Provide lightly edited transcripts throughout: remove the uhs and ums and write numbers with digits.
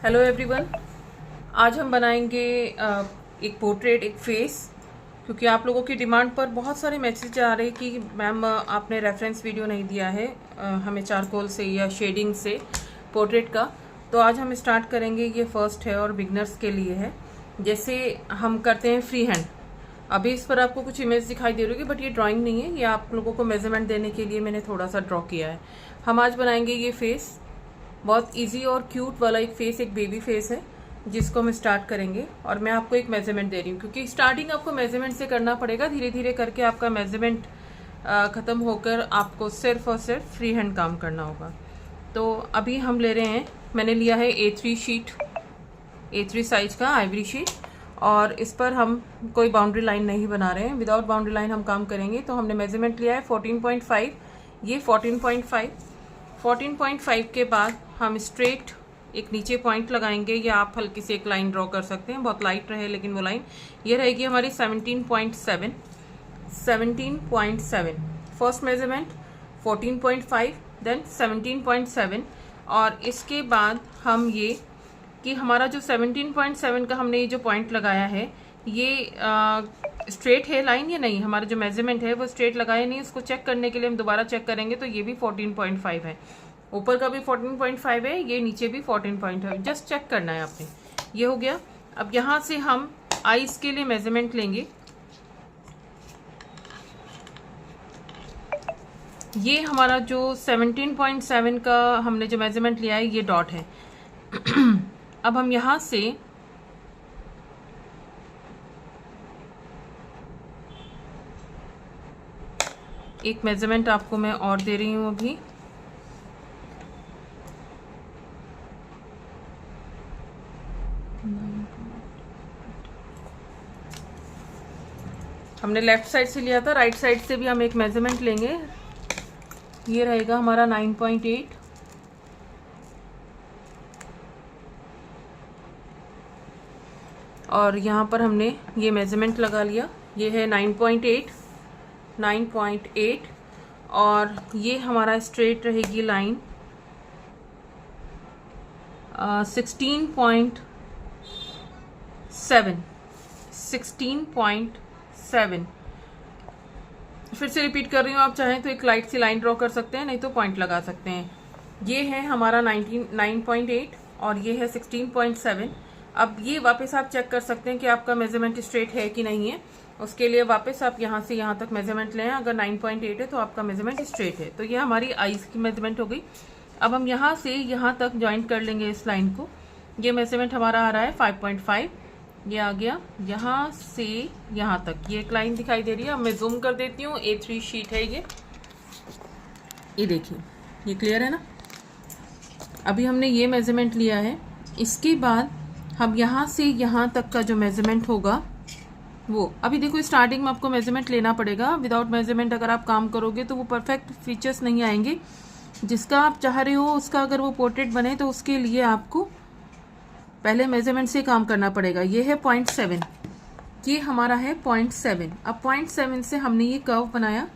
Hello everyone. आज हम बनाएंगे एक पोर्ट्रेट, एक फेस, क्योंकि आप लोगों की डिमांड पर बहुत सारे मैसेज आ रहे हैं कि मैम आपने रेफरेंस वीडियो नहीं दिया है हमें चारकोल से या शेडिंग से पोर्ट्रेट का। तो आज हम स्टार्ट करेंगे। ये फर्स्ट है और बिगनर्स के लिए है। जैसे हम करते हैं फ्री हैंड। अभी इस पर आपको कुछ इमेज दिखाई दे रही होगी, बट ये ड्राइंग नहीं है, ये आप लोगों को मेजरमेंट देने के लिए मैंने थोड़ा सा ड्रॉ किया है। हम आज बनाएंगे ये फेस, बहुत इजी और क्यूट वाला एक फेस, एक बेबी फेस है जिसको हम स्टार्ट करेंगे। और मैं आपको एक मेजरमेंट दे रही हूँ, क्योंकि स्टार्टिंग आपको मेजरमेंट से करना पड़ेगा। धीरे धीरे करके आपका मेजरमेंट खत्म होकर आपको सिर्फ और सिर्फ फ्री हैंड काम करना होगा। तो अभी हम ले रहे हैं, मैंने लिया है A3 शीट, A3 साइज का आइवरी शीट, और इस पर हम कोई बाउंड्री लाइन नहीं बना रहे हैं, विदाउट बाउंड्री लाइन हम काम करेंगे। तो हमने मेजरमेंट लिया है 14.5, ये 14.5 के बाद हम स्ट्रेट एक नीचे पॉइंट लगाएंगे, या आप हल्की से एक लाइन ड्रॉ कर सकते हैं, बहुत लाइट रहे लेकिन वो लाइन ये रहेगी हमारी 17.7। First measurement 14.5, then 17.7। और इसके बाद हम ये कि हमारा जो 17.7 का हमने ये जो पॉइंट लगाया है, ये स्ट्रेट है लाइन या नहीं, हमारा जो मेजरमेंट है वो स्ट्रेट लगाया नहीं। उसको चेक करने के लिए हम दोबारा चेक करेंगे, तो ये भी 14.5 है, ऊपर का भी 14.5 है, ये नीचे भी 14.5, जस्ट चेक करना है आपने। ये हो गया। अब यहाँ से हम आईज के लिए मेजरमेंट लेंगे। ये हमारा जो 17.7 का हमने जो मेजरमेंट लिया है, ये डॉट है। अब हम यहाँ से एक मेजरमेंट आपको मैं और दे रही हूँ अभी। हमने लेफ्ट साइड से लिया था, राइट साइड से भी हम एक मेजरमेंट लेंगे। ये रहेगा हमारा 9.8। और यहाँ पर हमने ये मेजरमेंट लगा लिया, ये है 9.8। और ये हमारा स्ट्रेट रहेगी लाइन 16.7। फिर से रिपीट कर रही हूँ, आप चाहें तो एक लाइट सी लाइन ड्रॉ कर सकते हैं, नहीं तो पॉइंट लगा सकते हैं। ये है हमारा 9.8 और ये है 16.7। अब ये वापस आप चेक कर सकते हैं कि आपका मेजरमेंट स्ट्रेट है कि नहीं है। उसके लिए वापस आप यहाँ से यहाँ तक मेजरमेंट लें। अगर 9.8 है तो आपका मेजरमेंट स्ट्रेट है। तो ये हमारी आईज की मेजरमेंट हो गई। अब हम यहाँ से यहाँ तक ज्वाइंट कर लेंगे इस लाइन को। ये मेजरमेंट हमारा आ रहा है 5.5, ये आ गया यहाँ से यहाँ तक। ये एक लाइन दिखाई दे रही है। अब मैं जूम कर देती हूँ। A3 शीट है ये देखिए, ये क्लियर है ना। अभी हमने ये मेजरमेंट लिया है। इसके बाद हम यहाँ से यहाँ तक का जो मेजरमेंट होगा वो, अभी देखो स्टार्टिंग में आपको मेजरमेंट लेना पड़ेगा। विदाउट मेजरमेंट अगर आप काम करोगे तो वो परफेक्ट फीचर्स नहीं आएंगे। जिसका आप चाह रहे हो उसका अगर वो पोर्ट्रेट बने, तो उसके लिए आपको पहले मेजरमेंट से काम करना पड़ेगा। ये है 0.7, ये हमारा है 0.7। अब 0.7 से हमने ये कर्व बनाया।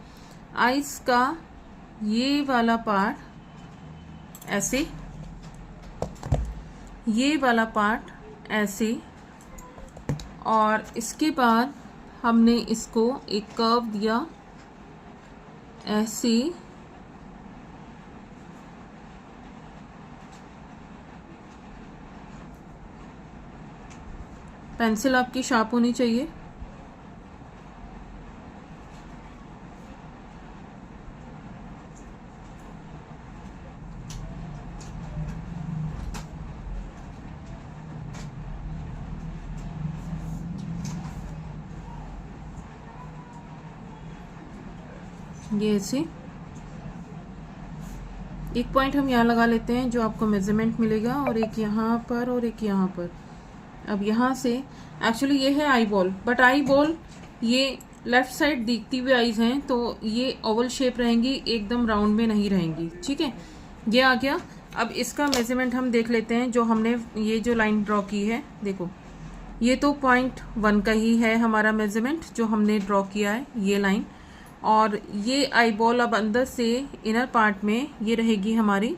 आइज का ये वाला पार्ट ऐसे, ये वाला पार्ट ऐसे, और इसके बाद हमने इसको एक कर्व दिया ऐसे। पेंसिल आपकी शार्प होनी चाहिए। ये ऐसे एक पॉइंट हम यहाँ लगा लेते हैं जो आपको मेजरमेंट मिलेगा, और एक यहाँ पर और एक यहाँ पर। अब यहाँ से एक्चुअली ये है eye ball, but eye ball ये लेफ्ट साइड दिखती हुई आईज हैं, तो ये ओवल शेप रहेंगी, एकदम राउंड में नहीं रहेंगी। ठीक है, ये आ गया। अब इसका मेजरमेंट हम देख लेते हैं। जो हमने ये जो लाइन ड्रॉ की है, देखो ये तो 0.1 का ही है हमारा मेजरमेंट जो हमने ड्रॉ किया है, ये लाइन। और ये आई बॉल अब अंदर से इनर पार्ट में ये रहेगी हमारी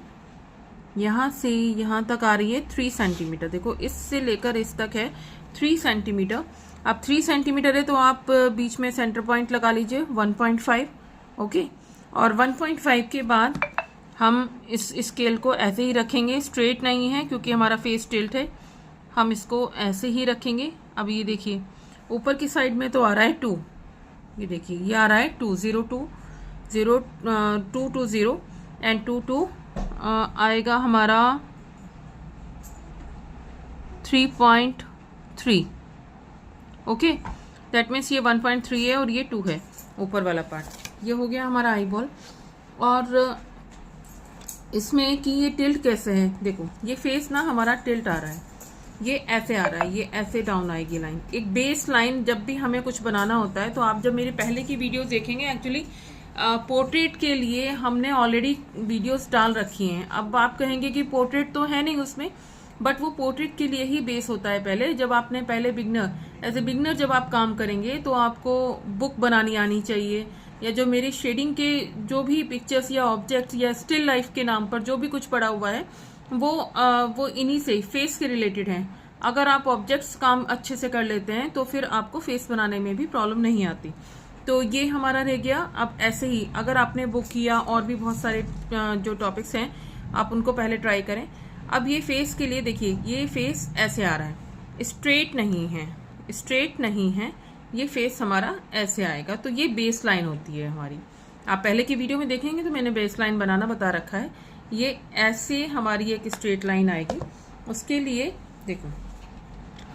यहाँ से यहाँ तक आ रही है 3 सेंटीमीटर। देखो इससे लेकर इस तक है 3 सेंटीमीटर। अब 3 सेंटीमीटर है तो आप बीच में सेंटर पॉइंट लगा लीजिए 1.5। ओके, और 1.5 के बाद हम इस स्केल को ऐसे ही रखेंगे, स्ट्रेट नहीं है क्योंकि हमारा फेस टिल्ट है, हम इसको ऐसे ही रखेंगे। अब ये देखिए ऊपर की साइड में तो आ रहा है 2, ये देखिए ये आ रहा है 2, 0 2 0 2 2 0 एंड 2 2 आएगा हमारा 3.3। ओके, दैट मीन्स ये 1.3 है और ये 2 है ऊपर वाला पार्ट। ये हो गया हमारा आई बॉल। और इसमें कि ये टिल्ट कैसे है, देखो ये फेस ना हमारा टिल्ट आ रहा है, ये ऐसे आ रहा है, ये ऐसे डाउन आएगी लाइन। एक बेस लाइन जब भी हमें कुछ बनाना होता है, तो आप जब मेरे पहले की वीडियोस देखेंगे, एक्चुअली पोर्ट्रेट के लिए हमने ऑलरेडी वीडियोस डाल रखी हैं। अब आप कहेंगे कि पोर्ट्रेट तो है नहीं उसमें, बट वो पोर्ट्रेट के लिए ही बेस होता है। पहले जब आपने बिगिनर, एज ए बिगिनर जब आप काम करेंगे तो आपको बुक बनानी आनी चाहिए, या जो मेरे शेडिंग के जो भी पिक्चर्स या ऑब्जेक्ट्स या स्टिल लाइफ के नाम पर जो भी कुछ पड़ा हुआ है वो इन्हीं से फेस के रिलेटेड हैं। अगर आप ऑब्जेक्ट्स काम अच्छे से कर लेते हैं तो फिर आपको फेस बनाने में भी प्रॉब्लम नहीं आती। तो ये हमारा रह गया। अब ऐसे ही अगर आपने बुक किया और भी बहुत सारे जो टॉपिक्स हैं आप उनको पहले ट्राई करें। अब ये फेस के लिए देखिए, ये फेस ऐसे आ रहा है, स्ट्रेट नहीं है, स्ट्रेट नहीं है, ये फेस हमारा ऐसे आएगा। तो ये बेस लाइन होती है हमारी। आप पहले की वीडियो में देखेंगे तो मैंने बेस लाइन बनाना बता रखा है। ये ऐसे हमारी एक स्ट्रेट लाइन आएगी। उसके लिए देखो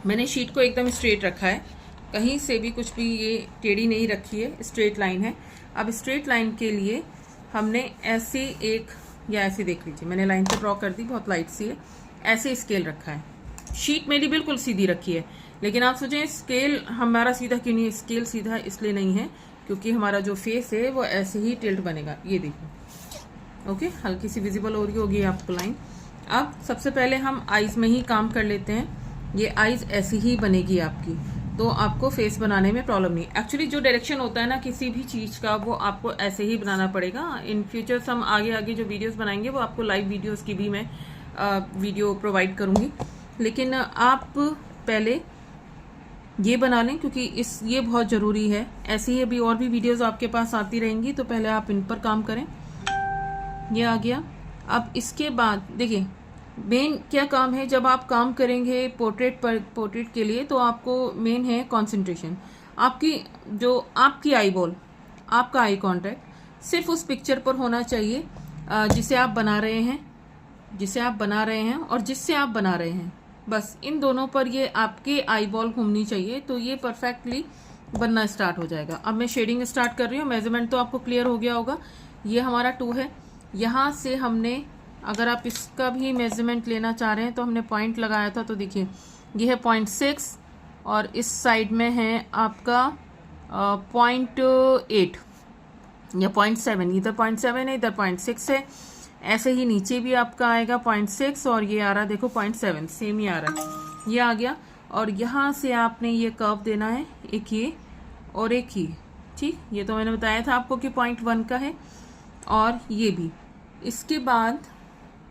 मैंने शीट को एकदम स्ट्रेट रखा है, कहीं से भी कुछ भी ये टेढ़ी नहीं रखी है, स्ट्रेट लाइन है। अब स्ट्रेट लाइन के लिए हमने ऐसे एक, या ऐसे देख लीजिए मैंने लाइन से ड्रॉ कर दी, बहुत लाइट सी है, ऐसे स्केल रखा है। शीट मेरी बिल्कुल सीधी रखी है, लेकिन आप सोचें स्केल हमारा सीधा क्यों नहीं है? स्केल सीधा इसलिए नहीं है क्योंकि हमारा जो फेस है वो ऐसे ही टिल्ट बनेगा। ये देखो, ओके, हल्की सी विजिबल हो रही होगी आपको लाइन। अब सबसे पहले हम आईज में ही काम कर लेते हैं। ये आईज ऐसी ही बनेगी आपकी, तो आपको फेस बनाने में प्रॉब्लम नहीं। एक्चुअली जो डायरेक्शन होता है ना किसी भी चीज का, वो आपको ऐसे ही बनाना पड़ेगा। इन फ्यूचर्स हम आगे आगे जो वीडियोस बनाएंगे वो आपको लाइव वीडियोस की भी मैं वीडियो प्रोवाइड करूंगी, लेकिन आप पहले ये बना लें क्योंकि ये बहुत जरूरी है। ऐसे ही अभी और भी वीडियोस आपके पास आती रहेंगी, तो पहले आप इन पर काम करें। ये आ गया। अब इसके बाद देखिए मेन क्या काम है जब आप काम करेंगे पोर्ट्रेट के लिए, तो आपको मेन है कंसंट्रेशन। आपकी आई बॉल, आपका आई कांटेक्ट सिर्फ उस पिक्चर पर होना चाहिए जिसे आप बना रहे हैं और जिससे आप बना रहे हैं। बस इन दोनों पर ये आपके आई बॉल घूमनी चाहिए, तो ये परफेक्टली बनना स्टार्ट हो जाएगा। अब मैं शेडिंग स्टार्ट कर रही हूँ। मेजरमेंट तो आपको क्लियर हो गया होगा। ये हमारा 2 है। यहाँ से हमने, अगर आप इसका भी मेजरमेंट लेना चाह रहे हैं तो हमने पॉइंट लगाया था, तो देखिए ये है 0.6 और इस साइड में है आपका 0.8 या 0.7, इधर 0.7 है, इधर 0.6 है। ऐसे ही नीचे भी आपका आएगा 0.6 और ये आ रहा है देखो 0.7, सेम ही आ रहा है, ये आ गया। और यहाँ से आपने ये कर्व देना है, एक ये और एक ये, ठीक। ये तो मैंने बताया था आपको कि 0.1 का है, और ये भी। इसके बाद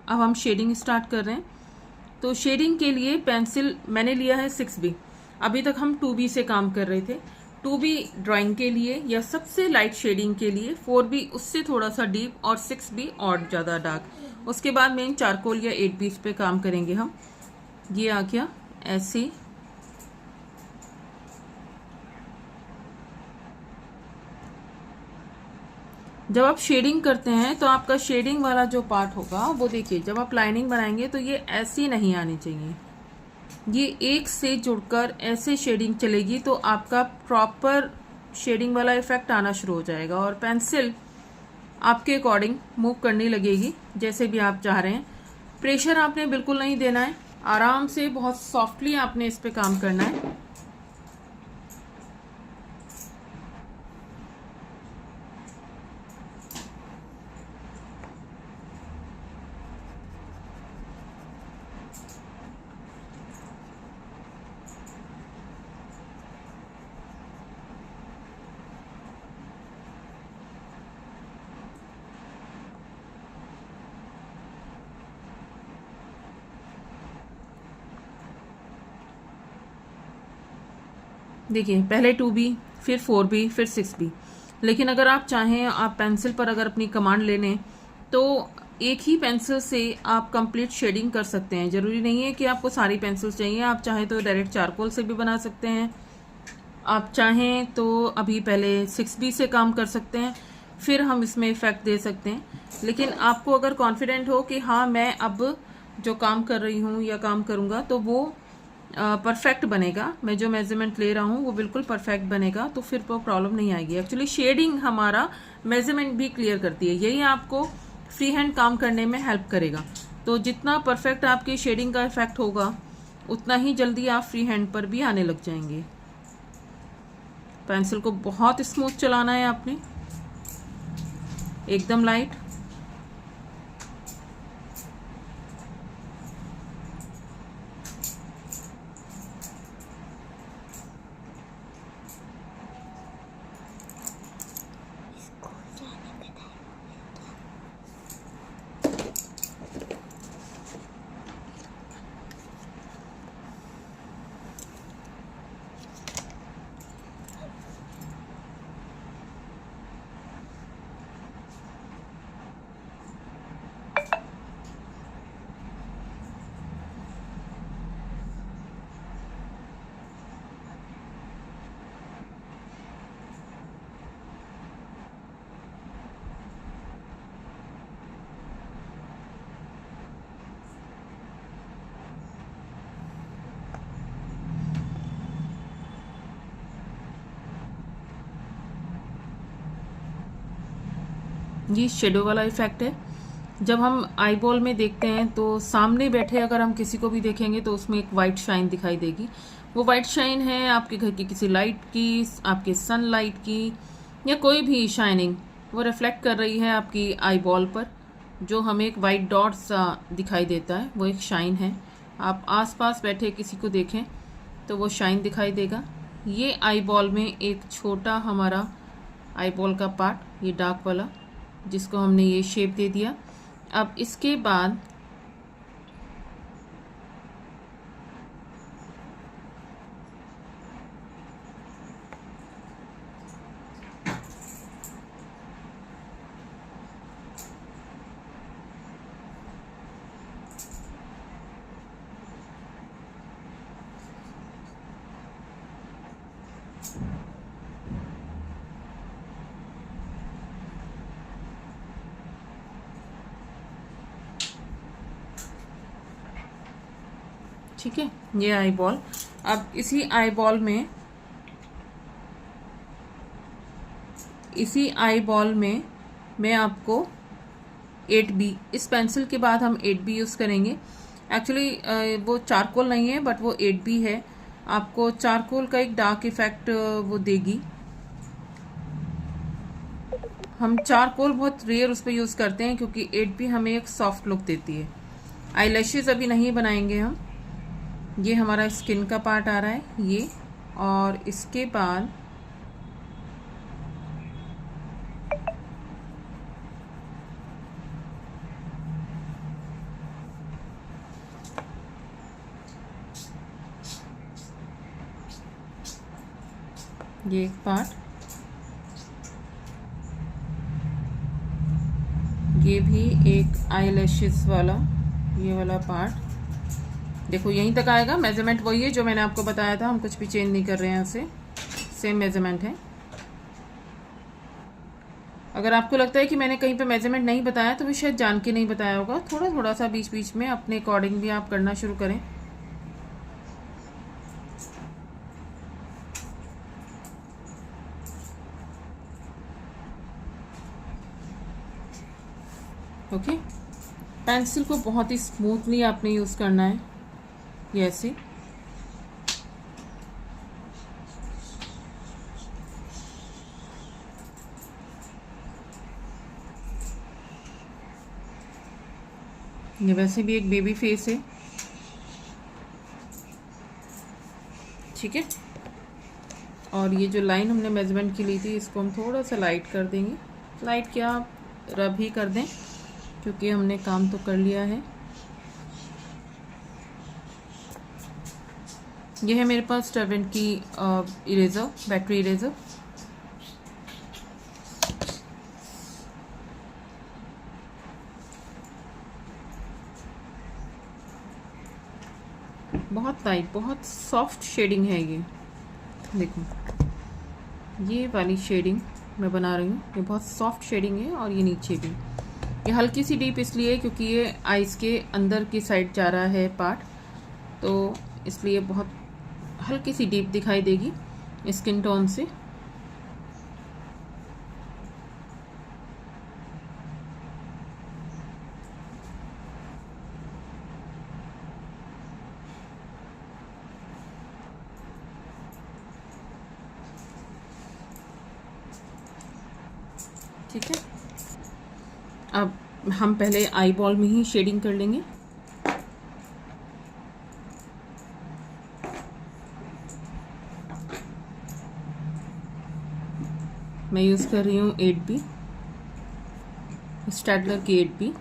अब हम शेडिंग स्टार्ट कर रहे हैं। तो शेडिंग के लिए पेंसिल मैंने लिया है 6B। अभी तक हम 2B से काम कर रहे थे। 2B ड्राइंग के लिए या सबसे लाइट शेडिंग के लिए, 4B उससे थोड़ा सा डीप और 6B और ज़्यादा डार्क। उसके बाद मेन चारकोल या 8B इस पे काम करेंगे हम। ये आ गया ऐसे। जब आप शेडिंग करते हैं तो आपका शेडिंग वाला जो पार्ट होगा वो देखिए, जब आप लाइनिंग बनाएंगे तो ये ऐसी नहीं आनी चाहिए, ये एक से जुड़कर ऐसे शेडिंग चलेगी, तो आपका प्रॉपर शेडिंग वाला इफेक्ट आना शुरू हो जाएगा और पेंसिल आपके अकॉर्डिंग मूव करने लगेगी जैसे भी आप चाह रहे हैं। प्रेशर आपने बिल्कुल नहीं देना है, आराम से बहुत सॉफ्टली आपने इस पे काम करना है। देखिए पहले 2B, फिर 4B, फिर 6B। लेकिन अगर आप चाहें, आप पेंसिल पर अगर अपनी कमांड ले लें तो एक ही पेंसिल से आप कंप्लीट शेडिंग कर सकते हैं। ज़रूरी नहीं है कि आपको सारी पेंसिल्स चाहिए, आप चाहें तो डायरेक्ट चारकोल से भी बना सकते हैं, आप चाहें तो अभी पहले 6B से काम कर सकते हैं, फिर हम इसमें इफेक्ट दे सकते हैं। लेकिन आपको अगर कॉन्फिडेंट हो कि हाँ मैं अब जो काम कर रही हूँ या काम करूँगा तो वो परफेक्ट बनेगा, मैं जो मेजरमेंट ले रहा हूँ वो बिल्कुल परफेक्ट बनेगा, तो फिर वो प्रॉब्लम नहीं आएगी। एक्चुअली शेडिंग हमारा मेजरमेंट भी क्लियर करती है, यही आपको फ्री हैंड काम करने में हेल्प करेगा। तो जितना परफेक्ट आपकी शेडिंग का इफेक्ट होगा उतना ही जल्दी आप फ्री हैंड पर भी आने लग जाएंगे। पेंसिल को बहुत स्मूथ चलाना है आपने, एकदम लाइट। ये शेडो वाला इफेक्ट है। जब हम आई बॉल में देखते हैं तो सामने बैठे अगर हम किसी को भी देखेंगे तो उसमें एक वाइट शाइन दिखाई देगी। वो वाइट शाइन है आपके घर की किसी लाइट की, आपके सनलाइट की, या कोई भी शाइनिंग वो रिफ्लेक्ट कर रही है आपकी आई बॉल पर। जो हमें एक वाइट डॉट सा दिखाई देता है वो एक शाइन है। आप आसपास बैठे किसी को देखें तो वो शाइन दिखाई देगा। ये आई बॉल में एक छोटा हमारा आई बॉल का पार्ट, ये डार्क वाला, जिसको हमने ये शेप दे दिया। अब इसके बाद ठीक है, ये आई बॉल। अब इसी आई बॉल में मैं आपको 8B, इस पेंसिल के बाद हम 8B यूज़ करेंगे। एक्चुअली वो चारकोल नहीं है बट वो 8B है। आपको चारकोल का एक डार्क इफेक्ट वो देगी। हम चारकोल बहुत रेयर उस पर यूज़ करते हैं क्योंकि 8B हमें एक सॉफ्ट लुक देती है। आई लैशेज अभी नहीं बनाएंगे हम। ये हमारा स्किन का पार्ट आ रहा है ये, और इसके बाद ये एक पार्ट, ये भी एक आई लैशेज वाला, ये वाला पार्ट। देखो यहीं तक आएगा। मेजरमेंट वही है जो मैंने आपको बताया था, हम कुछ भी चेंज नहीं कर रहे हैं यहाँ से, सेम मेजरमेंट है। अगर आपको लगता है कि मैंने कहीं पे मेजरमेंट नहीं बताया तो भी शायद जान के नहीं बताया होगा। थोड़ा थोड़ा सा बीच बीच में अपने अकॉर्डिंग भी आप करना शुरू करें। ओके, पेंसिल को बहुत ही स्मूथली आपने यूज़ करना है, ये ऐसे। ये वैसे भी एक बेबी फेस है, ठीक है। और ये जो लाइन हमने मेजरमेंट की ली थी इसको हम थोड़ा सा लाइट कर देंगे। लाइट क्या, रब ही कर दें क्योंकि हमने काम तो कर लिया है। ये है मेरे पास स्टेबिन की इरेजर, बैटरी इरेजर। बहुत लाइट, बहुत सॉफ्ट शेडिंग है ये। देखो ये वाली शेडिंग मैं बना रही हूँ, ये बहुत सॉफ्ट शेडिंग है। और ये नीचे भी ये हल्की सी डीप इसलिए क्योंकि ये आइज के अंदर की साइड जा रहा है पार्ट, तो इसलिए बहुत हल्की सी डीप दिखाई देगी स्किन टोन से। ठीक है, अब हम पहले आई बॉल में ही शेडिंग कर लेंगे। मैं यूज़ कर रही हूँ 8B, स्टैडलर की 8B।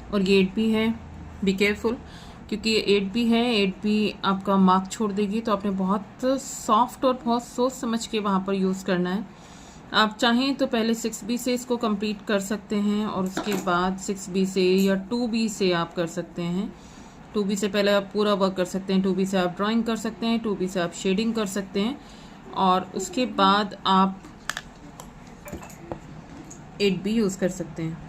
और ये 8B है, बी केयरफुल, क्योंकि ये 8B है। 8B आपका मार्क छोड़ देगी, तो आपने बहुत सॉफ्ट और बहुत सोच समझ के वहाँ पर यूज़ करना है। आप चाहें तो पहले 6B से इसको कंप्लीट कर सकते हैं और उसके बाद 6B से या 2B से आप कर सकते हैं। 2B से पहले आप पूरा वर्क कर सकते हैं, 2B से आप ड्राइंग कर सकते हैं, 2B से आप शेडिंग कर सकते हैं और उसके बाद आप 8B यूज़ कर सकते हैं।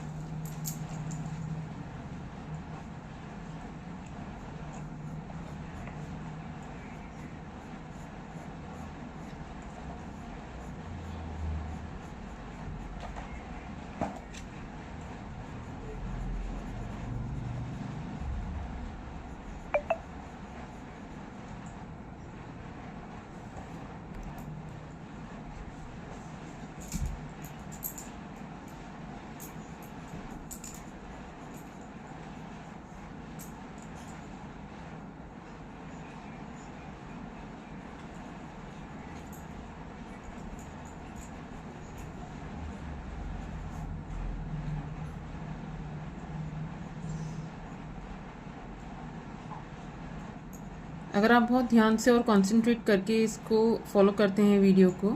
अगर आप बहुत ध्यान से और कंसंट्रेट करके इसको फॉलो करते हैं वीडियो को,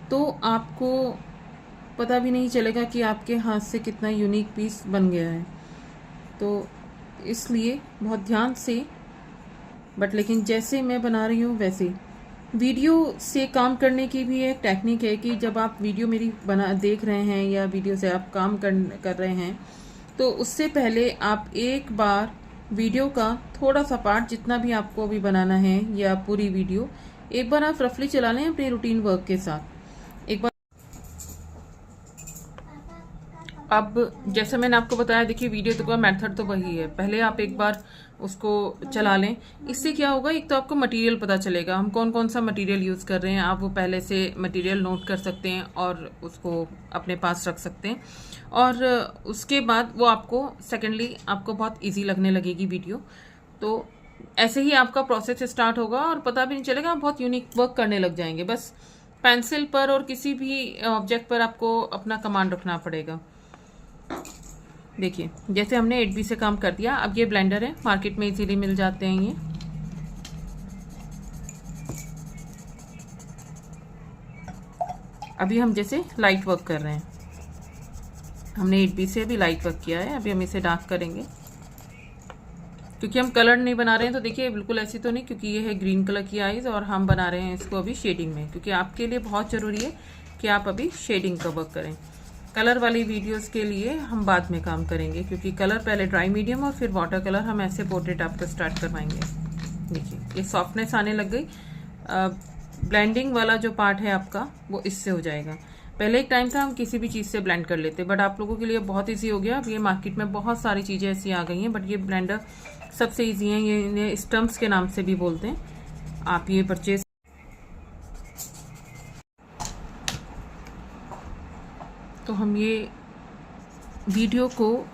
तो आपको पता भी नहीं चलेगा कि आपके हाथ से कितना यूनिक पीस बन गया है। तो इसलिए बहुत ध्यान से, बट लेकिन जैसे मैं बना रही हूँ वैसे। वीडियो से काम करने की भी एक टेक्निक है कि जब आप वीडियो मेरी देख रहे हैं या वीडियो से आप काम कर रहे हैं, तो उससे पहले आप एक बार वीडियो का थोड़ा सा पार्ट, जितना भी आपको अभी बनाना है या पूरी वीडियो, एक बार आप रफली चला लें अपने रूटीन वर्क के साथ एक बार। अब जैसे मैंने आपको बताया, देखिए वीडियो तो का मेथड तो वही है, पहले आप एक बार उसको चला लें। इससे क्या होगा, एक तो आपको मटेरियल पता चलेगा, हम कौन कौन सा मटेरियल यूज़ कर रहे हैं। आप वो पहले से मटेरियल नोट कर सकते हैं और उसको अपने पास रख सकते हैं। और उसके बाद वो आपको सेकेंडली आपको बहुत इजी लगने लगेगी वीडियो। तो ऐसे ही आपका प्रोसेस स्टार्ट होगा और पता भी नहीं चलेगा, आप बहुत यूनिक वर्क करने लग जाएंगे। बस पेंसिल पर और किसी भी ऑब्जेक्ट पर आपको अपना कमांड रखना पड़ेगा। देखिए जैसे हमने 8B से काम कर दिया। अब ये ब्लेंडर है, मार्केट में इजीली मिल जाते हैं ये। अभी हम जैसे लाइट वर्क कर रहे हैं, हमने 8B से अभी लाइट वर्क किया है। अभी हम इसे डार्क करेंगे, क्योंकि हम कलर नहीं बना रहे हैं। तो देखिए बिल्कुल ऐसी तो नहीं, क्योंकि ये है ग्रीन कलर की आईज और हम बना रहे हैं इसको अभी शेडिंग में, क्योंकि आपके लिए बहुत ज़रूरी है कि आप अभी शेडिंग का वर्क करें। कलर वाली वीडियोस के लिए हम बाद में काम करेंगे, क्योंकि कलर पहले ड्राई मीडियम और फिर वाटर कलर हम ऐसे पोर्ट्रेट आपको स्टार्ट करवाएंगे। देखिए ये सॉफ्टनेस आने लग गई। ब्लेंडिंग वाला जो पार्ट है आपका वो इससे हो जाएगा। पहले एक टाइम था हम किसी भी चीज़ से ब्लेंड कर लेते, बट आप लोगों के लिए बहुत इजी हो गया। अब ये मार्केट में बहुत सारी चीज़ें ऐसी आ गई हैं, बट ये ब्लेंडर सबसे इजी है। ये इन्हें स्टम्प्स के नाम से भी बोलते हैं। आप ये परचेज, तो हम ये वीडियो को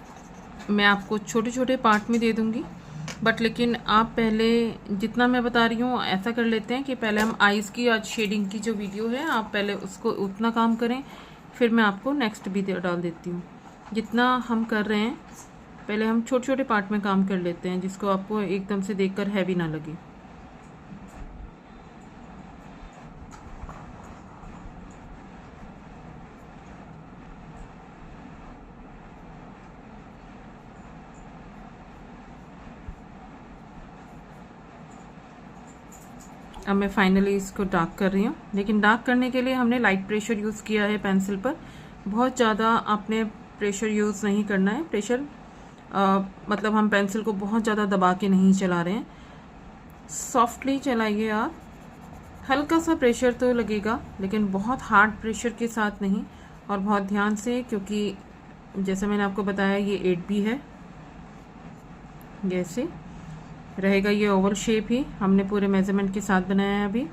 मैं आपको छोटे छोटे पार्ट में दे दूंगी, बट लेकिन आप पहले जितना मैं बता रही हूँ ऐसा कर लेते हैं कि पहले हम आईज़ की आज शेडिंग की जो वीडियो है आप पहले उसको उतना काम करें, फिर मैं आपको नेक्स्ट भी डाल देती हूँ। जितना हम कर रहे हैं पहले हम छोटे छोटे पार्ट में काम कर लेते हैं, जिसको आपको एकदम से देखकर हैवी ना लगे। अब मैं फाइनली इसको डार्क कर रही हूँ, लेकिन डार्क करने के लिए हमने लाइट प्रेशर यूज़ किया है पेंसिल पर। बहुत ज़्यादा आपने प्रेशर यूज़ नहीं करना है। प्रेशर मतलब हम पेंसिल को बहुत ज़्यादा दबा के नहीं चला रहे हैं, सॉफ्टली चलाइए आप। हल्का सा प्रेशर तो लगेगा, लेकिन बहुत हार्ड प्रेशर के साथ नहीं, और बहुत ध्यान से, क्योंकि जैसे मैंने आपको बताया ये 8B है। जैसे रहेगा ये ओवल शेप ही हमने पूरे मेजरमेंट के साथ बनाया है अभी।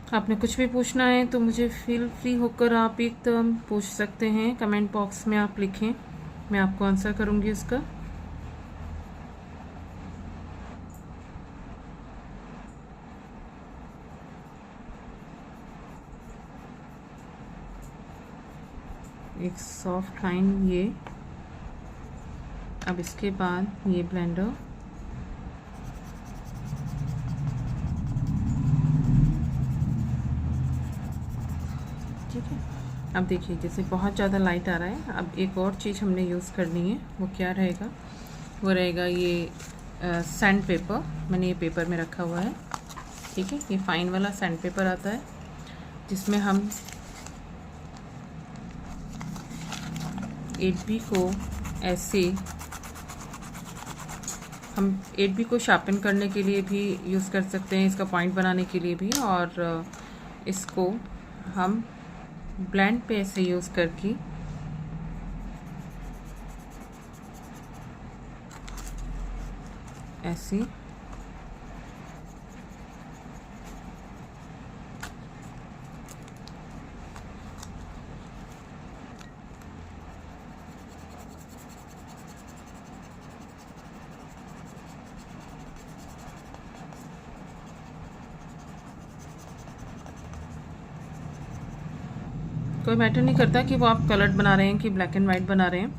आपने कुछ भी पूछना है तो मुझे फील फ्री होकर आप एकदम पूछ सकते हैं। कमेंट बॉक्स में आप लिखें, मैं आपको आंसर करूंगी उसका। एक सॉफ्ट लाइन ये। अब इसके बाद ये ब्लेंडर ठीक है। अब देखिए जैसे बहुत ज़्यादा लाइट आ रहा है। अब एक और चीज़ हमने यूज़ करनी है, वो क्या रहेगा? वो रहेगा ये सैंड पेपर। मैंने ये पेपर में रखा हुआ है, ठीक है। ये फाइन वाला सैंड पेपर आता है, जिसमें हम 8B को ऐसे, हम 8B को शार्पन करने के लिए भी यूज़ कर सकते हैं, इसका पॉइंट बनाने के लिए भी, और इसको हम ब्लेंड पे ऐसे यूज़ करके ऐसे कोई मैटर नहीं करता कि वो आप कलर्ड बना रहे हैं कि ब्लैक एंड वाइट बना रहे हैं,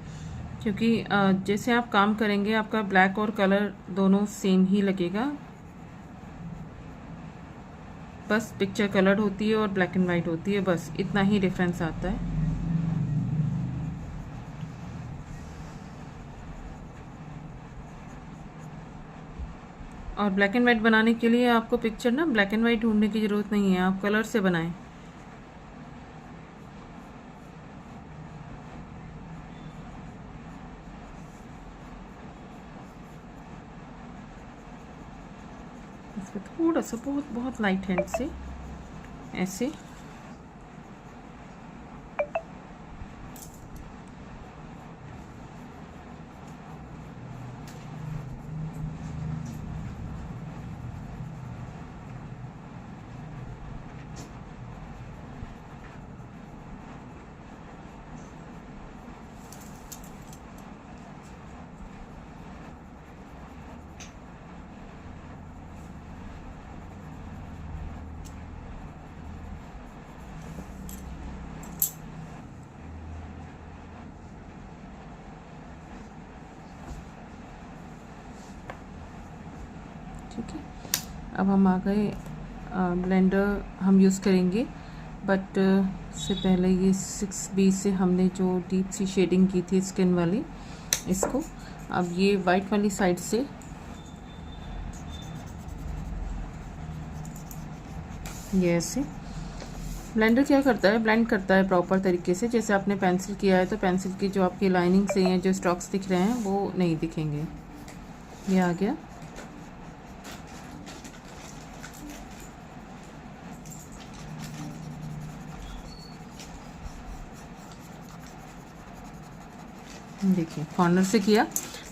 क्योंकि जैसे आप काम करेंगे आपका ब्लैक और कलर दोनों सेम ही लगेगा। बस पिक्चर कलर्ड होती है और ब्लैक एंड वाइट होती है, बस इतना ही डिफरेंस आता है। और ब्लैक एंड वाइट बनाने के लिए आपको पिक्चर ना ब्लैक एंड वाइट ढूंढने की ज़रूरत नहीं है, आप कलर से बनाएं। इसको थोड़ा सा बहुत बहुत लाइट हैंड से ऐसे ठीक है, अब हम आ गए ब्लेंडर हम यूज़ करेंगे, बट उससे पहले ये 6B से हमने जो डीप सी शेडिंग की थी स्किन वाली, इसको अब ये वाइट वाली साइड से ये ऐसे ब्लेंडर क्या करता है, ब्लेंड करता है प्रॉपर तरीके से। जैसे आपने पेंसिल किया है तो पेंसिल की जो आपकी लाइनिंग से हैं जो स्ट्रोक्स दिख रहे हैं वो नहीं दिखेंगे। ये आ गया। देखिए कॉर्नर से किया।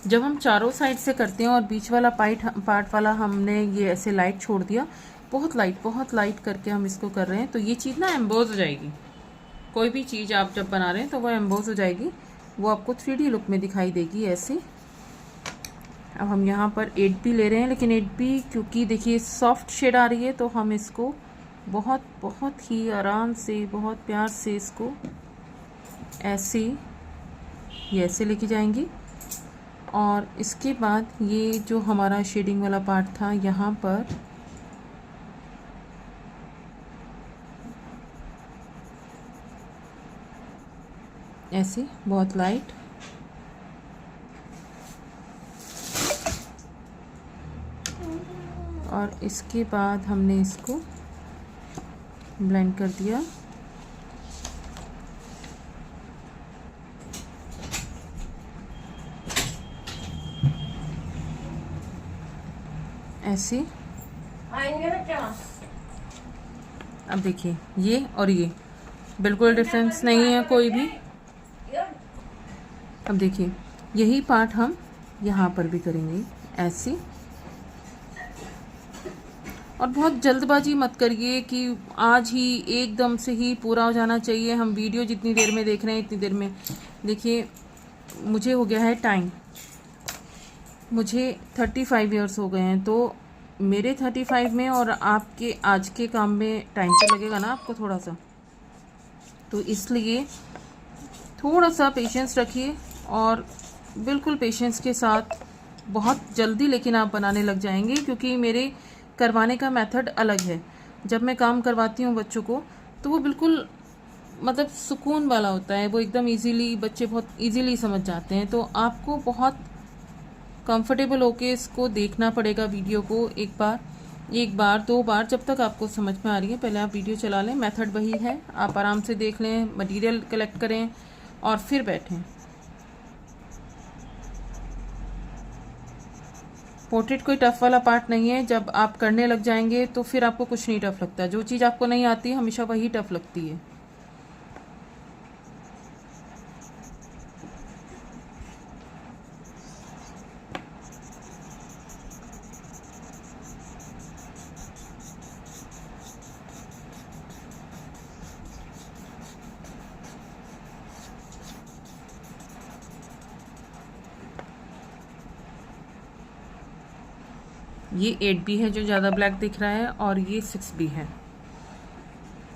जब हम चारों साइड से करते हैं और बीच वाला पार्ट वाला हमने ये ऐसे लाइट छोड़ दिया, बहुत लाइट करके हम इसको कर रहे हैं, तो ये चीज़ ना एम्बोज हो जाएगी। कोई भी चीज़ आप जब बना रहे हैं तो वो एम्बोज हो जाएगी, वो आपको 3D लुक में दिखाई देगी ऐसे। अब हम यहाँ पर 8B ले रहे हैं, लेकिन 8B क्योंकि देखिए सॉफ्ट शेड आ रही है तो हम इसको बहुत ही आराम से, बहुत प्यार से इसको ऐसे ये ऐसे लेके जाएंगे। और इसके बाद ये जो हमारा शेडिंग वाला पार्ट था यहाँ पर ऐसे बहुत लाइट, और इसके बाद हमने इसको ब्लेंड कर दिया ऐसे। अब देखिए ये और ये बिल्कुल डिफरेंस नहीं है कोई भी। अब देखिए यही पार्ट हम यहाँ पर भी करेंगे ऐसे। और बहुत जल्दबाजी मत करिए कि आज ही एकदम से ही पूरा हो जाना चाहिए। हम वीडियो जितनी देर में देख रहे हैं इतनी देर में, देखिए मुझे हो गया है टाइम, मुझे 35 इयर्स हो गए हैं, तो मेरे 35 में और आपके आज के काम में टाइम तो लगेगा ना आपको थोड़ा सा, तो इसलिए थोड़ा सा पेशेंस रखिए और बिल्कुल पेशेंस के साथ बहुत जल्दी लेकिन आप बनाने लग जाएंगे। क्योंकि मेरे करवाने का मेथड अलग है। जब मैं काम करवाती हूँ बच्चों को तो वो बिल्कुल मतलब सुकून वाला होता है, वो एकदम इजीली, बच्चे बहुत इजीली समझ जाते हैं। तो आपको बहुत कंफर्टेबल होके इसको देखना पड़ेगा वीडियो को एक बार 2 बार, जब तक आपको समझ में आ रही है। पहले आप वीडियो चला लें, मेथड वही है, आप आराम से देख लें, मटेरियल कलेक्ट करें और फिर बैठें। पोर्ट्रेट कोई टफ वाला पार्ट नहीं है, जब आप करने लग जाएंगे तो फिर आपको कुछ नहीं टफ लगता। जो चीज़ आपको नहीं आती हमेशा वही टफ लगती है। ये 8B है जो ज़्यादा ब्लैक दिख रहा है, और ये 6B है।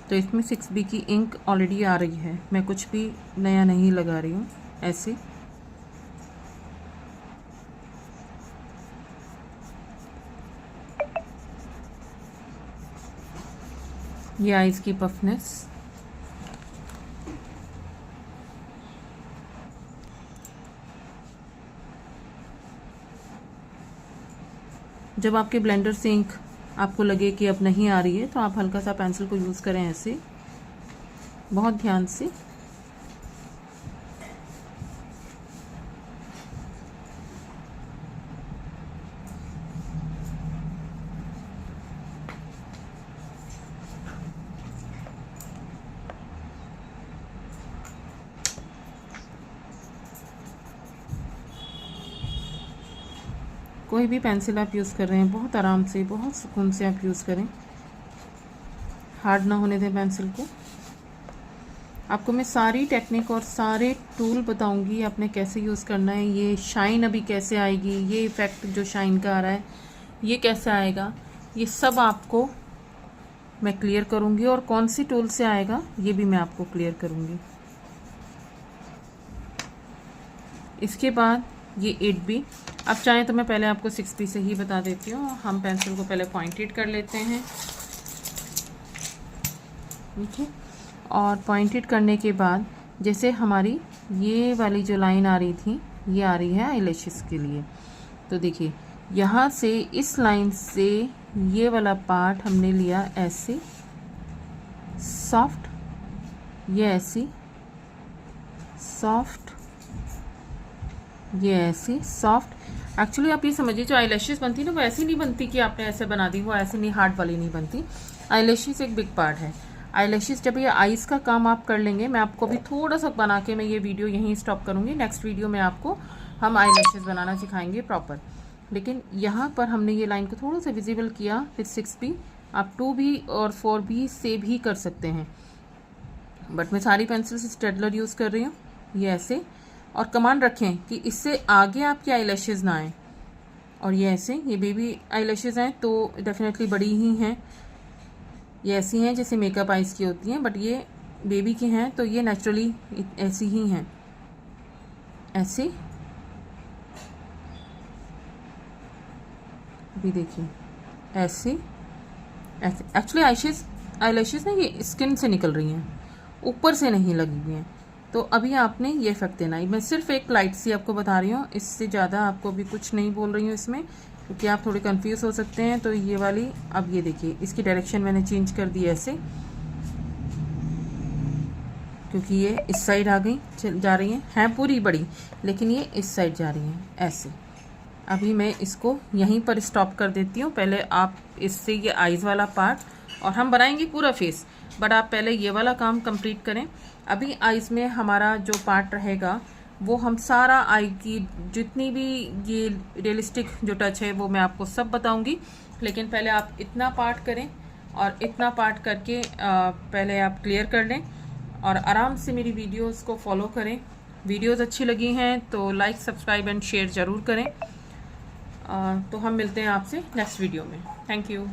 तो इसमें 6B की इंक ऑलरेडी आ रही है, मैं कुछ भी नया नहीं लगा रही हूँ ऐसे। ये आइज की पफनेस, जब आपके ब्लेंडर से इंक आपको लगे कि अब नहीं आ रही है तो आप हल्का सा पेंसिल को यूज़ करें ऐसे, बहुत ध्यान से। कोई भी पेंसिल आप यूज़ कर रहे हैं बहुत आराम से, बहुत सुकून से आप यूज़ करें, हार्ड ना होने दें पेंसिल को। आपको मैं सारी टेक्निक और सारे टूल बताऊंगी आपने कैसे यूज़ करना है। ये शाइन अभी कैसे आएगी, ये इफ़ेक्ट जो शाइन का आ रहा है ये कैसे आएगा, ये सब आपको मैं क्लियर करूंगी, और कौन सी टूल से आएगा ये भी मैं आपको क्लियर करूंगी। इसके बाद ये 8B, अब चाहें तो मैं पहले आपको 6B से ही बता देती हूँ। हम पेंसिल को पहले पॉइंटेड कर लेते हैं, ठीक है। और पॉइंटेड करने के बाद जैसे हमारी ये वाली जो लाइन आ रही थी, ये आ रही है आईलैशेस के लिए। तो देखिए यहाँ से इस लाइन से ये वाला पार्ट हमने लिया ऐसे सॉफ्ट, ये ऐसी सॉफ्ट, ये ऐसी सॉफ्ट। एक्चुअली आप ये समझिए जो आईलैशेस बनती है ना, वो ऐसी नहीं बनती कि आपने ऐसे बना दी, वो ऐसे नहीं हार्ड वाली नहीं बनती। आईलैशेस एक बिग पार्ट है। आईलैशेस जब ये आईज का काम आप कर लेंगे, मैं आपको भी थोड़ा सा बना के मैं ये वीडियो यहीं स्टॉप करूँगी। नेक्स्ट वीडियो में आपको हम आईलैशेस बनाना सिखाएंगे प्रॉपर। लेकिन यहाँ पर हमने ये लाइन को थोड़ा सा विजिबल किया। फिर 6B आप 2B और 4B से भी कर सकते हैं, बट मैं सारी पेंसिल से स्टेडलर यूज़ कर रही हूँ, ये ऐसे। और कमांड रखें कि इससे आगे आपके आईलैशेस ना आए। और ये ऐसे, ये बेबी आईलैशेस हैं तो डेफिनेटली बड़ी ही हैं, ये ऐसी हैं जैसे मेकअप आइज की होती हैं, बट ये बेबी की हैं तो ये नेचुरली ऐसी ही हैं, ऐसे। अभी देखिए ऐसे ऐसे। एक्चुअली आईलैशेस ना ये स्किन से निकल रही हैं, ऊपर से नहीं लगी हुई हैं। तो अभी आपने ये इफेक्ट देना है। मैं सिर्फ एक लाइट सी आपको बता रही हूँ, इससे ज़्यादा आपको भी कुछ नहीं बोल रही हूँ इसमें, क्योंकि आप थोड़े कंफ्यूज हो सकते हैं। तो ये वाली, अब ये देखिए इसकी डायरेक्शन मैंने चेंज कर दी ऐसे, क्योंकि ये इस साइड आ गई जा रही हैं पूरी बड़ी, लेकिन ये इस साइड जा रही हैं ऐसे। अभी मैं इसको यहीं पर स्टॉप कर देती हूँ। पहले आप इससे ये आईज वाला पार्ट, और हम बनाएंगे पूरा फेस, बट आप पहले ये वाला काम कंप्लीट करें। अभी आईज में हमारा जो पार्ट रहेगा वो हम सारा आई की जितनी भी ये रियलिस्टिक जो टच है वो मैं आपको सब बताऊंगी। लेकिन पहले आप इतना पार्ट करें, और इतना पार्ट करके पहले आप क्लियर कर लें, और आराम से मेरी वीडियोस को फॉलो करें। वीडियोस अच्छी लगी हैं तो लाइक, सब्सक्राइब एंड शेयर ज़रूर करें। तो हम मिलते हैं आपसे नेक्स्ट वीडियो में। Thank you.